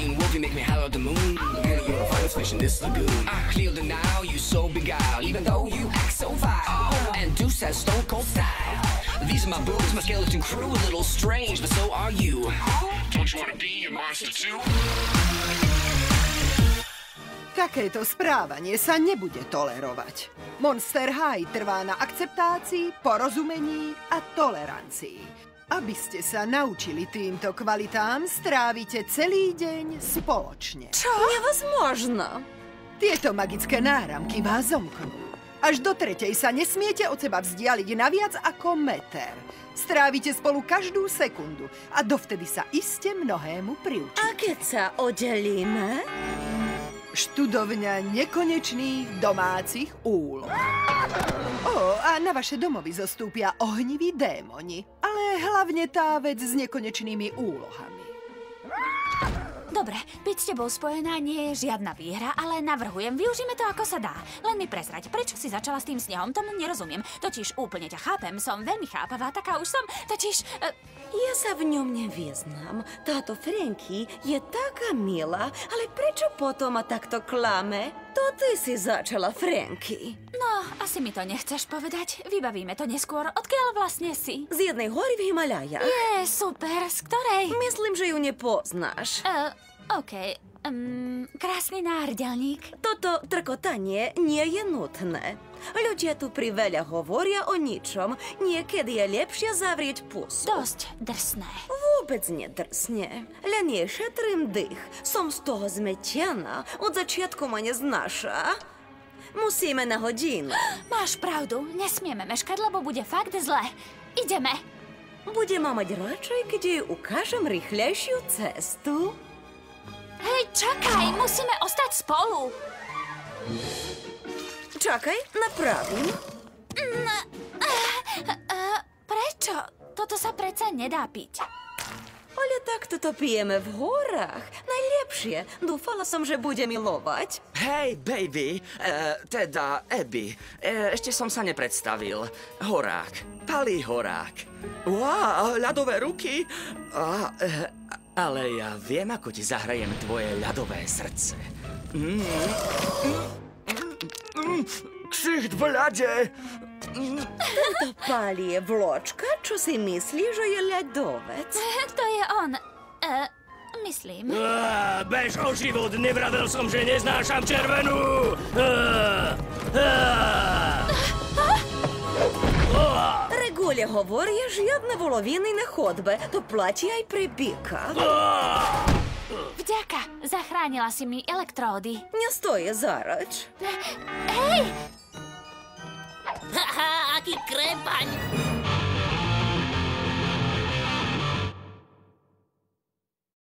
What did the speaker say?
Fighting wolf, you make me howl at the moon. Really, you're the finest fish in this lagoon. I clear the Nile, you so beguiled, even though you act so vile. And Deuce has stone cold style. These are my boobs, my skeleton crew, a little strange, but so are you. Don't you wanna be a monster too? Takéto správanie sa nebude tolerovať. Monster High trvá na akceptácii, porozumení a tolerancii. Aby ste sa naučili týmto kvalitám, strávite celý deň spoločne. Čo? Nevozможно. Tieto magické náramky vás zomknú. Až do tretej sa nesmiete od seba vzdialiť na viac ako meter. Strávite spolu každú sekundu a dovtedy sa iste mnohému priučíte. A keď sa oddelíme? Študovňa nekonečných domácich úloh. A na vaše domovy zostúpia ohniví démoni, ale hlavne tá vec s nekonečnými úlohami. Dobre, byť s tebou spojená nie je žiadna výhra, ale navrhujem, využíme to ako sa dá. Len mi prezrať, prečo si začala s tým snehom, tomu nerozumiem. Totiž úplne ťa chápem, som veľmi chápavá, taká už som, totiž... Ja sa v ňom nevyznám. Táto Franky je taká milá, ale prečo potom ma takto klame? To ty si začala, Franky. No, asi mi to nechceš povedať. Vybavíme to neskôr. Odkiaľ vlastne si? Z jednej hory v Himalájach. Super, z ktorej? Myslím, že ju nepoznáš. OK. Krásny náhrdelník. Toto trkotanie nie je nutné. Ľudia tu priveľa hovoria o ničom. Niekedy je lepšie zavrieť pusu. Dosť drsné. Vôbec nedrsne. Len je šetrým dých. Som z toho zmetená. Od začiatku ma neznáša. Musíme na hodinu. Máš pravdu. Nesmieme meškať, lebo bude fakt zle. Ideme. Budem mať radšej, keď jej ukážem rýchlejšiu cestu. Hej, čakaj. Musíme ostať spolu. Čakaj, napravím. Prečo? Toto sa predsa nedá piť. Ale takto to pijeme v horách. Najlepšie. Dúfala som, že bude milovať. Hej, baby, teda Abby, ešte som sa nepredstavil. Horák, Palý horák. Wow, ľadové ruky. Ale ja viem, ako ti zahrajem tvoje ľadové srdce. Ksicht v ľade. Tento Palý je vločka, čo si myslí, že je ľadovec. To je on. Myslím. Bež o život, nevravel som, že neznášam červenú. Regule hovoria žiadne voloviny na chodbe. To platí aj pre byka. Vďaka, zachránila si mi elektródy. Nestoje zač. Hej! Haha, aký krepaň.